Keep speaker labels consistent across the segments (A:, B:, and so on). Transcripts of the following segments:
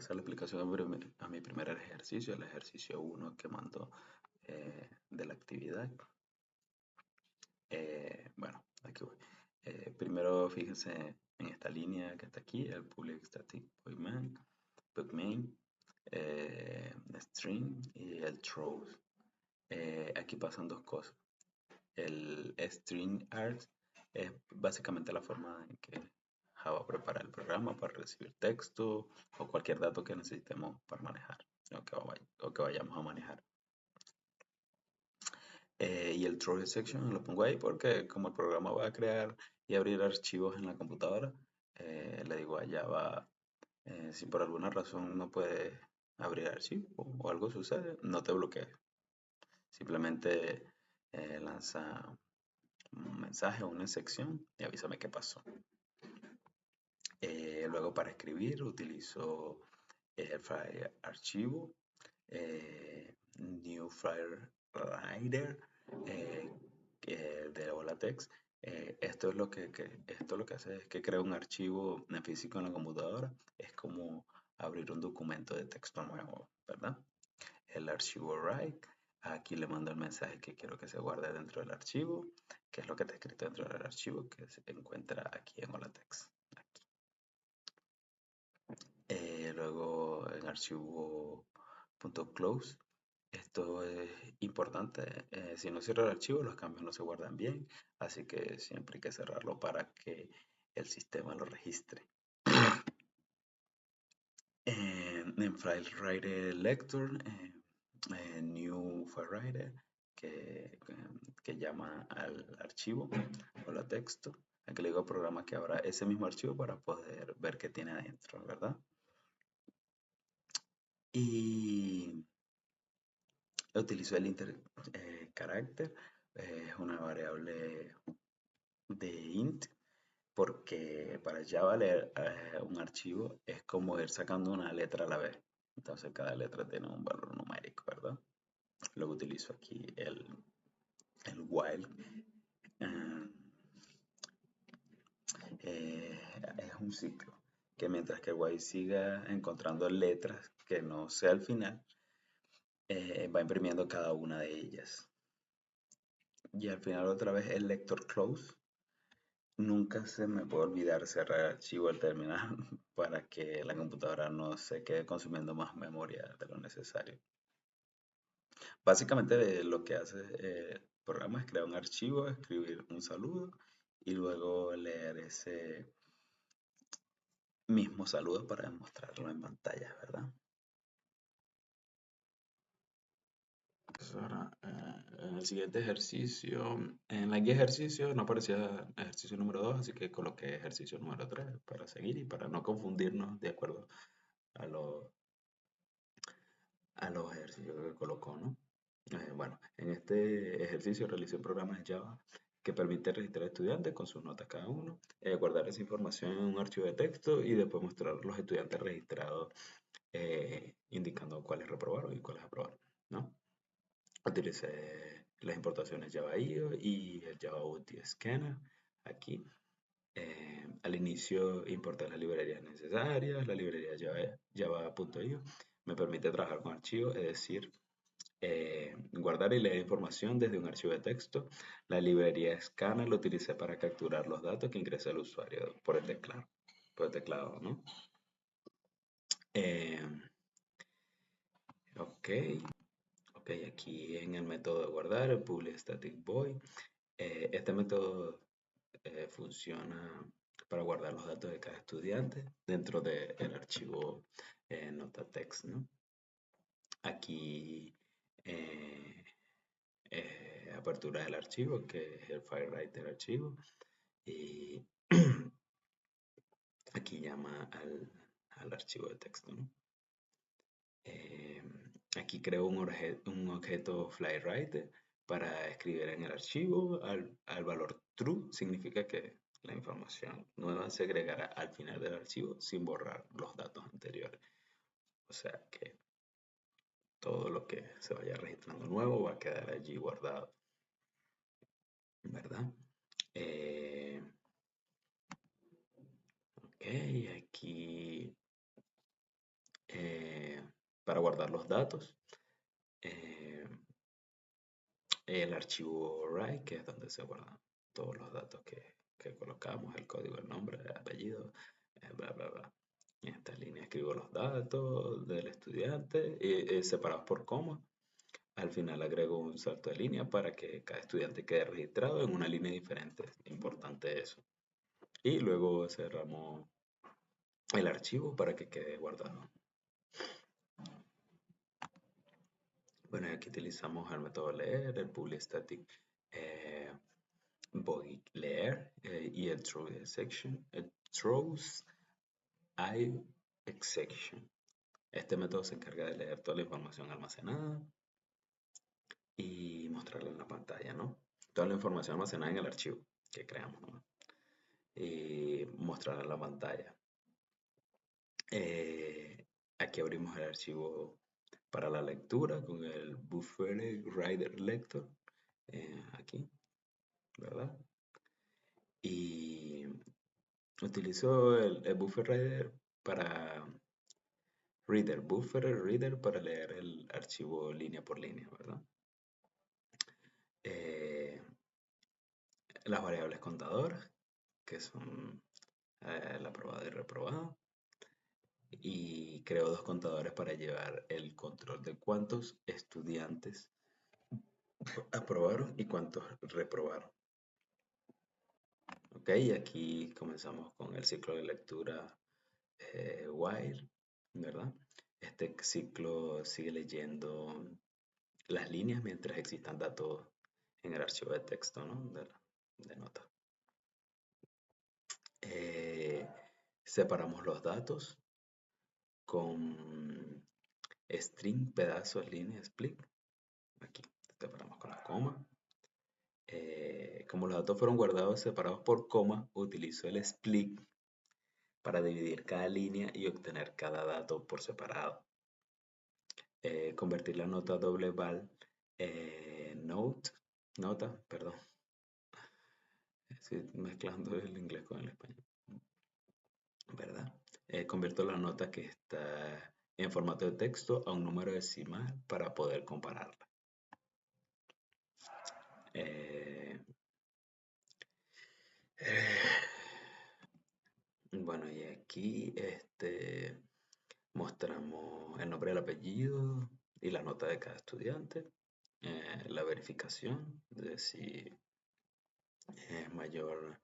A: pasar la explicación a mi primer ejercicio, el ejercicio 1 que mandó de la actividad. Bueno, aquí voy. Primero fíjense en esta línea que está aquí, el public static void main, string y el throws. Aquí pasan dos cosas. El string art es básicamente la forma en que Java prepara el programa para recibir texto o cualquier dato que necesitemos para manejar o que vayamos a manejar. Y el throw section lo pongo ahí porque como el programa va a crear y abrir archivos en la computadora, le digo a Java, si por alguna razón no puede abrir archivo o algo sucede, no te bloquees. Simplemente lanza un mensaje o una sección y avísame qué pasó. Luego para escribir utilizo el file archivo, new file writer, de OlaText. Esto es lo esto lo que hace es que crea un archivo en físico en la computadora. Es como abrir un documento de texto nuevo, ¿verdad? El archivo write. Aquí le mando el mensaje que quiero que se guarde dentro del archivo, que es lo que está escrito dentro del archivo que se encuentra aquí en OlaText. Luego en archivo .close. Esto es importante. Si no cierra el archivo, los cambios no se guardan bien. Así que siempre hay que cerrarlo para que el sistema lo registre. En File Writer Lector, New File Writer, que llama al archivo o la texto. Aquí le digo al programa que abra ese mismo archivo para poder ver qué tiene adentro, ¿verdad? Y utilizo el carácter, es una variable de int, porque para Java leer un archivo es como ir sacando una letra a la vez. Entonces cada letra tiene un valor numérico, ¿verdad? Luego utilizo aquí el while. Es un ciclo que mientras que el while siga encontrando letras que no sea al final, va imprimiendo cada una de ellas. Y al final otra vez el lector close. Nunca se me puede olvidar cerrar el archivo al terminar para que la computadora no se quede consumiendo más memoria de lo necesario. Básicamente lo que hace el programa es crear un archivo, escribir un saludo y luego leer ese mismo saludo para demostrarlo en pantalla, ¿verdad? Pues ahora, en el siguiente ejercicio, en la guía de ejercicio no aparecía ejercicio número 2, así que coloqué ejercicio número 3 para seguir y para no confundirnos de acuerdo a los ejercicios que colocó, ¿no? Bueno, en este ejercicio realicé un programa de Java que permite registrar estudiantes con sus notas cada uno, guardar esa información en un archivo de texto y después mostrar a los estudiantes registrados indicando cuáles reprobaron y cuáles aprobaron, ¿no? Utilicé las importaciones Java IO y el Java UTI Scanner aquí. Al inicio importé las librerías necesarias, la librería Java.io me permite trabajar con archivos, es decir, guardar y leer información desde un archivo de texto. La librería Scanner lo utilicé para capturar los datos que ingresa el usuario por el teclado, ¿no? Eh, ok, aquí en el método de guardar, el public static void, este método funciona para guardar los datos de cada estudiante dentro del archivo nota.txt, ¿no? Aquí apertura del archivo, que es el file del archivo, y aquí llama al archivo de texto, ¿no? Eh, Aquí creo un objeto flyWriter para escribir en el archivo al valor true, significa que la información nueva se agregará al final del archivo sin borrar los datos anteriores. O sea que todo lo que se vaya registrando nuevo va a quedar allí guardado, ¿verdad? Ok, aquí para guardar los datos. Eh, el archivo write, que es donde se guardan todos los datos que colocamos, el código, el nombre, el apellido, bla, bla, bla. En esta línea escribo los datos del estudiante, separados por coma. Al final agrego un salto de línea para que cada estudiante quede registrado en una línea diferente. Importante eso. Y luego cerramos el archivo para que quede guardado. Bueno, aquí utilizamos el método leer, el public static void leer y el throw exception, el throws I exception. Este método se encarga de leer toda la información almacenada y mostrarla en la pantalla, ¿no? Toda la información almacenada en el archivo que creamos, ¿no? Y mostrarla en la pantalla. Aquí abrimos el archivo para la lectura con el Buffer Reader Lector, aquí, ¿verdad? Y utilizo el Buffer Reader para Buffer Reader para leer el archivo línea por línea, ¿verdad? Eh, las variables contadoras, que son el aprobado y reprobado. Y creo dos contadores para llevar el control de cuántos estudiantes aprobaron y cuántos reprobaron. Ok, aquí comenzamos con el ciclo de lectura while, ¿verdad? Este ciclo sigue leyendo las líneas mientras existan datos en el archivo de texto, ¿no? De nota. Separamos los datos con string, pedazos, líneas, split. Aquí separamos con la coma. Como los datos fueron guardados separados por coma, utilizo el split para dividir cada línea y obtener cada dato por separado. Convertir la nota doble val nota, perdón. Estoy mezclando el inglés con el español, ¿verdad? Convierto la nota que está en formato de texto a un número decimal para poder compararla. Eh, bueno, y aquí mostramos el nombre, el apellido y la nota de cada estudiante. La verificación de si es mayor,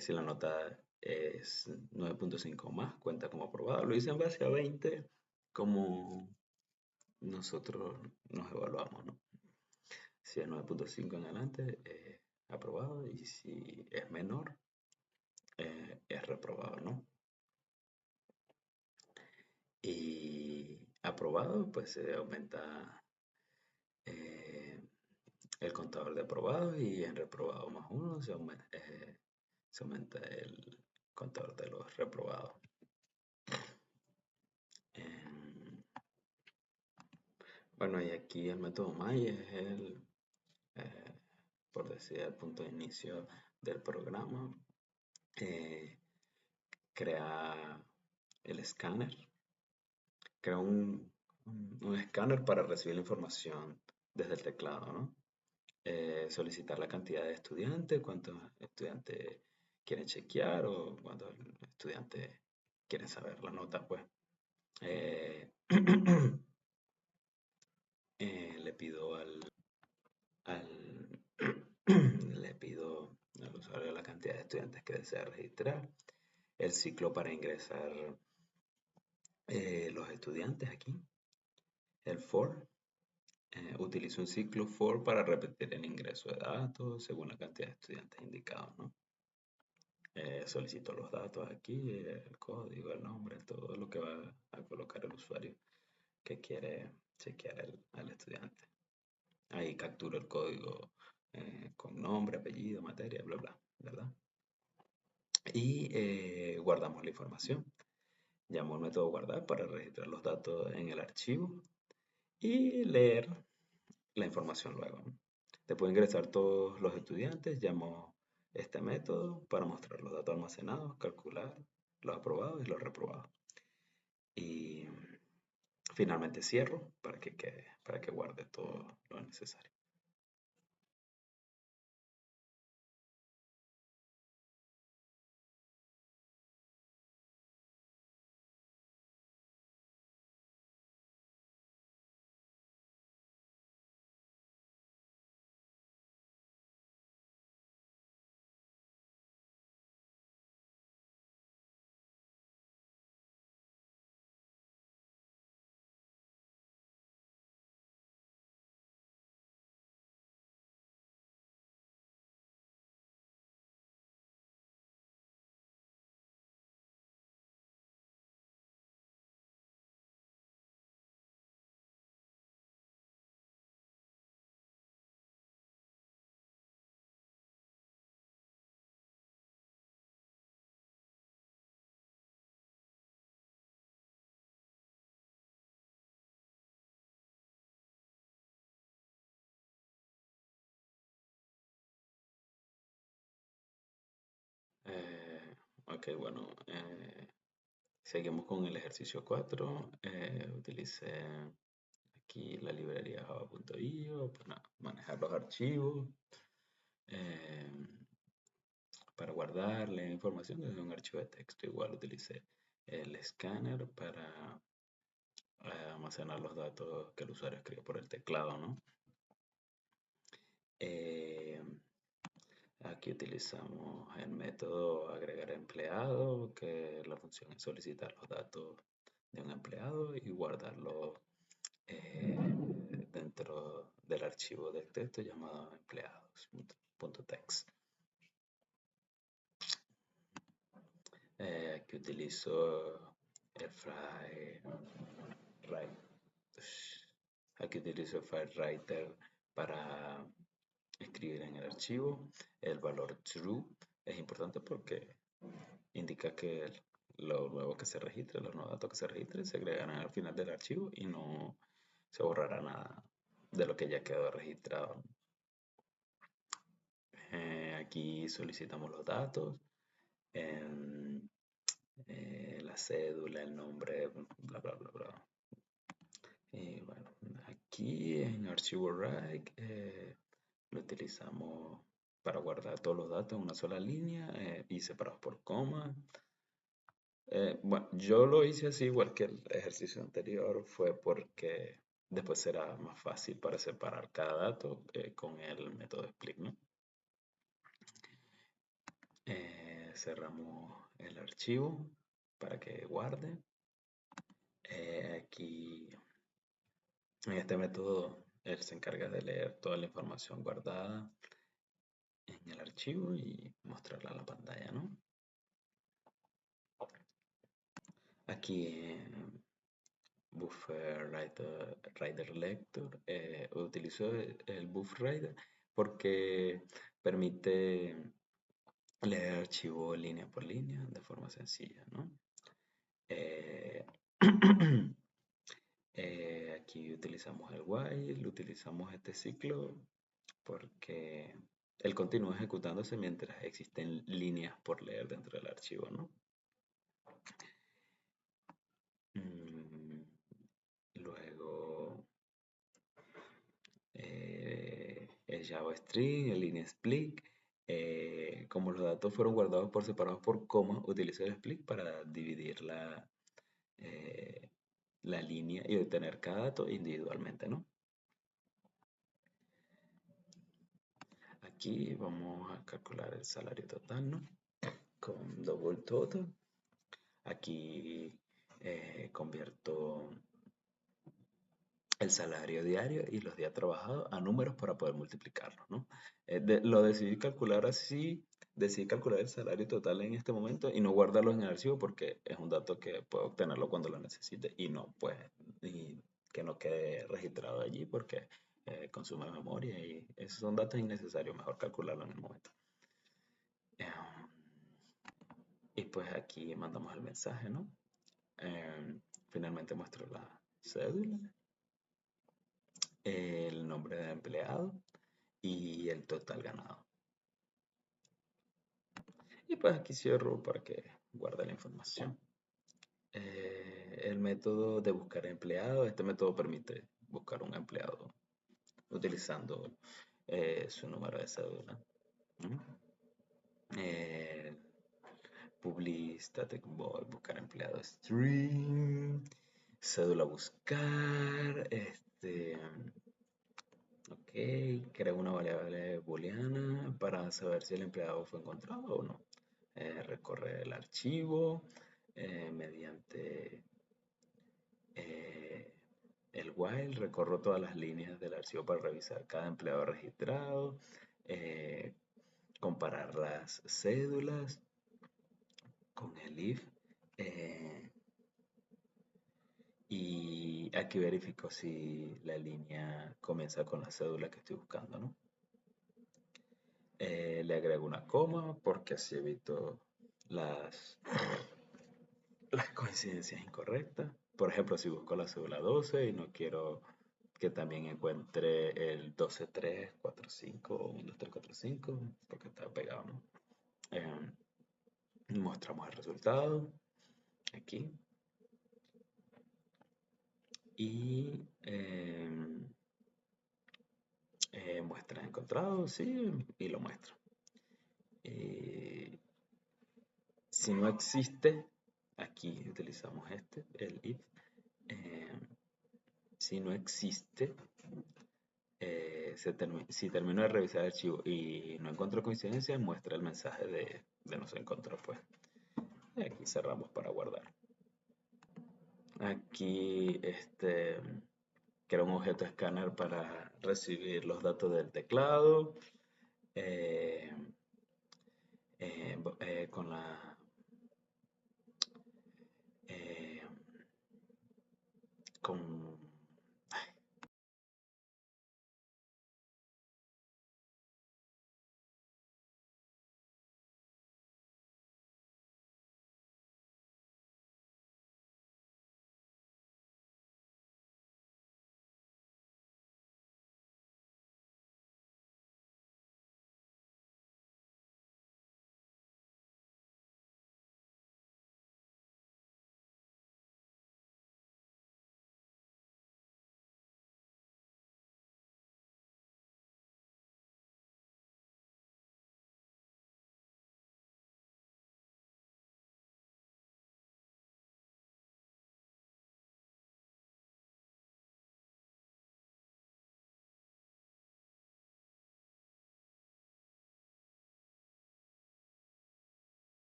A: si la nota es 9.5 más, cuenta como aprobada. Lo hice en base a 20, como nosotros nos evaluamos, ¿no? Si es 9.5 en adelante, aprobado, y si es menor, es reprobado, ¿no? Y aprobado, pues se aumenta el contador de aprobados, y en reprobado más uno se aumenta el contador de los reprobados. Bueno, y aquí el método MAI es por decir, el punto de inicio del programa. Crea el escáner. Crea un escáner para recibir la información desde el teclado, ¿no? Solicitar la cantidad de estudiantes, cuántos estudiantes quieren chequear o cuántos estudiantes quieren saber la nota, pues. Le pido le pido al usuario la cantidad de estudiantes que desea registrar, el ciclo para ingresar los estudiantes aquí, el for. Utilizo un ciclo for para repetir el ingreso de datos según la cantidad de estudiantes indicados, ¿no? Solicito los datos aquí, el código, el nombre, todo lo que va a colocar el usuario que quiere chequear al estudiante. Ahí capturo el código con nombre, apellido, materia, bla, bla, ¿verdad? Y guardamos la información. Llamo al método guardar para registrar los datos en el archivo y leer la información luego, ¿no? Después de ingresar todos los estudiantes, llamo este método para mostrar los datos almacenados, calcular los aprobados y los reprobados. Y Finalmente cierro para que guarde todo lo necesario. Ok, bueno, seguimos con el ejercicio 4. Utilicé aquí la librería java.io para manejar los archivos, eh, para guardar la información desde un archivo de texto. Igual utilicé el escáner para almacenar los datos que el usuario escribe por el teclado, ¿no? Eh, Aquí utilizamos el método agregar empleado, que la función es solicitar los datos de un empleado y guardarlo dentro del archivo de texto llamado empleados.txt. Aquí utilizo el file write- aquí utilizo el file writer para escribir en el archivo. El valor true es importante porque indica que lo nuevo que se registre, los nuevos datos que se registren, se agregarán al final del archivo y no se borrará nada de lo que ya quedó registrado. Aquí solicitamos los datos, la cédula, el nombre, bla, bla, bla, bla. Y bueno, aquí en archivo write lo utilizamos para guardar todos los datos en una sola línea y separados por coma. Bueno, yo lo hice así igual que el ejercicio anterior, fue porque después será más fácil para separar cada dato con el método split, ¿no? Cerramos el archivo para que guarde. Aquí, en este método, él se encarga de leer toda la información guardada en el archivo y mostrarla en la pantalla, ¿no? Aquí Buffer Rider Lector. Utilizo el Buffer Rider porque permite leer el archivo línea por línea de forma sencilla, ¿no? Eh, aquí utilizamos el while, utilizamos este ciclo porque el continúa ejecutándose mientras existen líneas por leer dentro del archivo, ¿no? Luego el JavaString, el split. Como los datos fueron guardados por separados por coma, utilizo el split para dividir eh, la línea y obtener cada dato individualmente, ¿no? Aquí vamos a calcular el salario total, ¿no? Con double total. Aquí convierto el salario diario y los días trabajados a números para poder multiplicarlos, ¿no? Lo decidí calcular así, decidí calcular el salario total en este momento y no guardarlo en el archivo porque es un dato que puedo obtenerlo cuando lo necesite y no, pues, y que no quede registrado allí porque consume memoria y esos son datos innecesarios, mejor calcularlo en el momento. Y pues aquí mandamos el mensaje, ¿no? Finalmente muestro la cédula, el nombre del empleado y el total ganado. Y pues aquí cierro para que guarde la información. El método de buscar empleado. Este método permite buscar un empleado utilizando su número de cédula. ¿No? Eh, Public static void, buscar empleado string, cédula buscar, ok, creo una variable booleana para saber si el empleado fue encontrado o no. Recorre el archivo mediante eh, el while, recorro todas las líneas del archivo para revisar cada empleado registrado, eh, comparar las cédulas con el if. eh, Y aquí verifico si la línea comienza con la cédula que estoy buscando, ¿no? Le agrego una coma porque así evito las, las coincidencias incorrectas. Por ejemplo, si busco la cédula 12 y no quiero que también encuentre el 12345 o 12345 porque está pegado, ¿no? Mostramos el resultado aquí y muestra encontrado, sí, y lo muestro. Eh, si no existe, aquí utilizamos el if. eh, si no existe, si termino de revisar el archivo y no encuentro coincidencia, muestra el mensaje de no se encontró, pues. Y aquí cerramos para guardar. Aquí, creo un objeto escáner para recibir los datos del teclado. eh, con la eh, con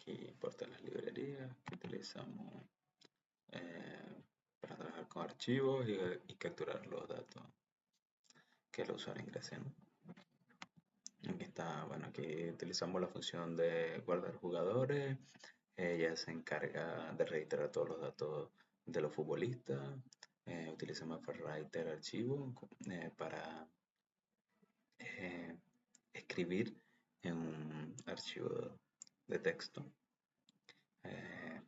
A: aquí importan las librerías que utilizamos para trabajar con archivos y capturar los datos que el usuario ingrese, ¿no? Aquí está, bueno, aquí utilizamos la función de guardar jugadores. Ella se encarga de registrar todos los datos de los futbolistas. Utilizamos FileWriter archivo para eh, escribir en un archivo de texto. eh,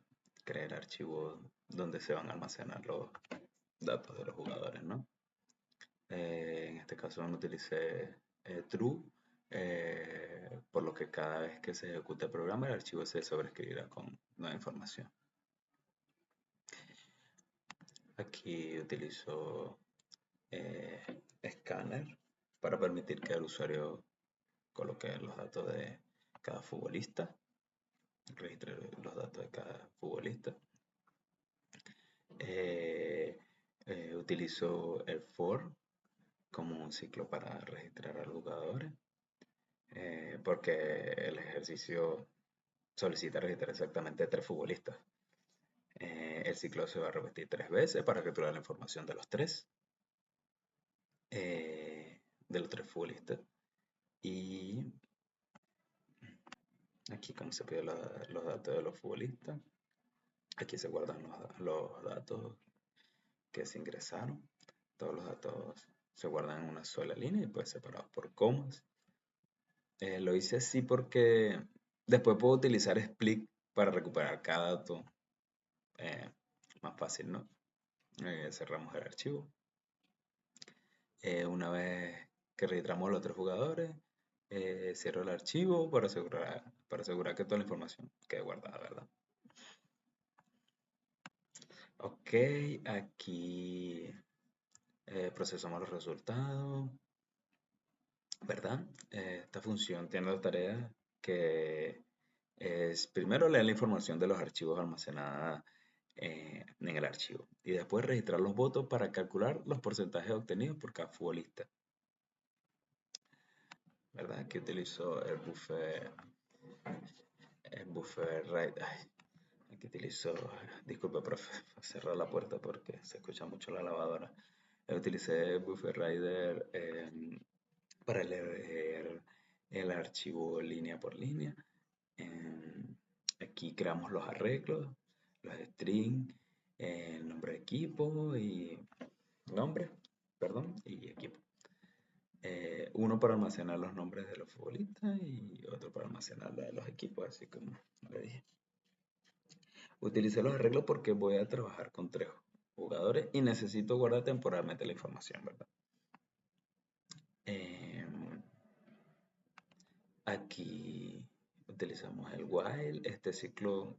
A: Crear archivos donde se van a almacenar los datos de los jugadores, ¿no? En este caso no utilicé true, por lo que cada vez que se ejecute el programa el archivo se sobreescribirá con nueva información. Aquí utilizo Scanner para permitir que el usuario coloque los datos de cada futbolista, registre los datos de cada futbolista. Utilizo el for como un ciclo para registrar a los jugadores, porque el ejercicio solicita registrar exactamente 3 futbolistas. El ciclo se va a repetir 3 veces para capturar la información de los 3 futbolistas. Y aquí, como se pide los datos de los futbolistas, aquí se guardan los datos que se ingresaron. Todos los datos se guardan en una sola línea y pues separados por comas. Lo hice así porque después puedo utilizar split para recuperar cada dato más fácil, ¿no? Cerramos el archivo. Una vez que registramos los 3 jugadores, cierro el archivo para asegurar que toda la información quede guardada, ¿verdad? Ok, aquí procesamos los resultados, ¿verdad? Esta función tiene dos tareas, que es primero leer la información de los archivos almacenada en el archivo y después registrar los votos para calcular los porcentajes obtenidos por cada futbolista, ¿verdad? Aquí utilizo el buffer write. Aquí utilizo, disculpe, profe, cerrar la puerta porque se escucha mucho la lavadora. Utilicé Buffer Rider para leer el archivo línea por línea. Aquí creamos los arreglos, los strings, el nombre de equipo y nombre, perdón, y equipo. Uno para almacenar los nombres de los futbolistas y otro para almacenar los equipos, así como le dije. Utilicé los arreglos porque voy a trabajar con 3 jugadores y necesito guardar temporalmente la información, ¿verdad? Aquí utilizamos el while. Este ciclo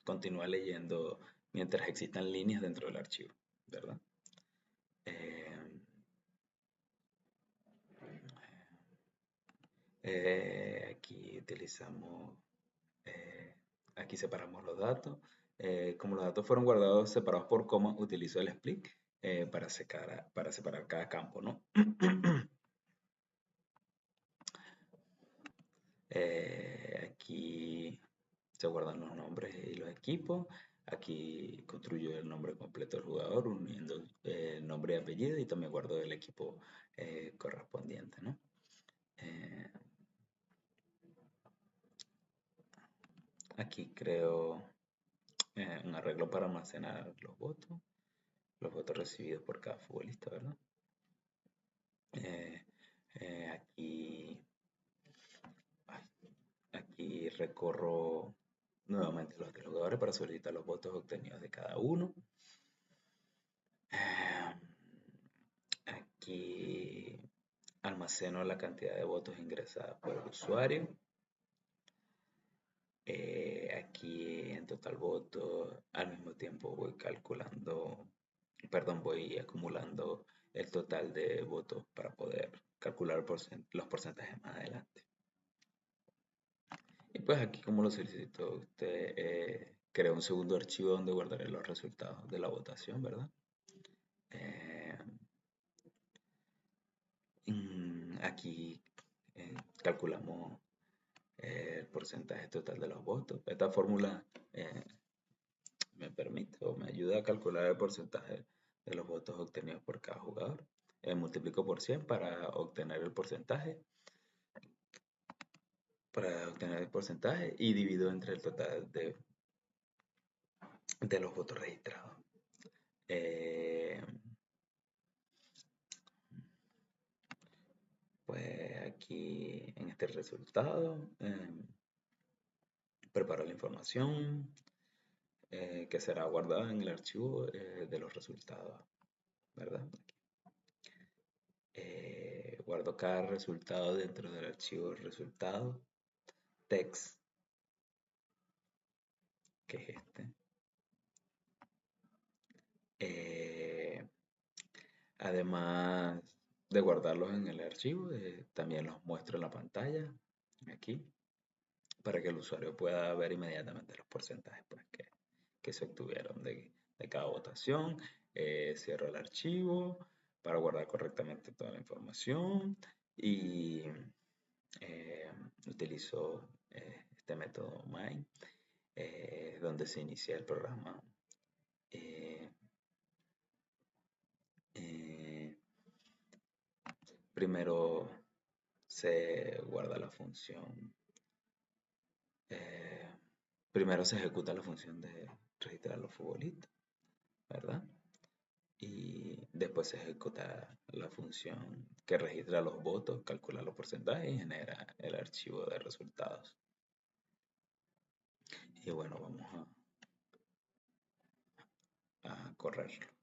A: continúa leyendo mientras existan líneas dentro del archivo, ¿verdad? Aquí utilizamos, aquí separamos los datos. Como los datos fueron guardados separados por coma, utilizo el split para separar cada campo, ¿no? Aquí se guardan los nombres y los equipos. Aquí construyo el nombre completo del jugador, uniendo el nombre y apellido, y también guardo el equipo correspondiente, ¿no? Aquí creo un arreglo para almacenar los votos recibidos por cada futbolista, ¿verdad? Aquí recorro nuevamente los 3 jugadores para solicitar los votos obtenidos de cada uno. Aquí almaceno la cantidad de votos ingresadas por el usuario. Aquí en total votos, al mismo tiempo voy voy acumulando el total de votos para poder calcular los porcentajes más adelante. Y pues aquí, como lo solicitó usted, crea un segundo archivo donde guardaré los resultados de la votación, ¿verdad? Aquí calculamos el porcentaje total de los votos. Esta fórmula permite o me ayuda a calcular el porcentaje de los votos obtenidos por cada jugador. Multiplico por 100 para obtener el porcentaje y divido entre el total de los votos registrados. Pues aquí en este resultado preparo la información que será guardada en el archivo de los resultados, ¿verdad? Guardo cada resultado dentro del archivo resultado text, que es este. Además de guardarlos en el archivo, también los muestro en la pantalla, aquí, para que el usuario pueda ver inmediatamente los porcentajes pues, que se obtuvieron de cada votación. Cierro el archivo para guardar correctamente toda la información y utilizo este método mine, donde se inicia el programa. Primero se guarda la función. Primero se ejecuta la función de registrar los futbolistas, ¿verdad? Y después se ejecuta la función que registra los votos, calcula los porcentajes y genera el archivo de resultados. Y bueno, vamos a correrlo.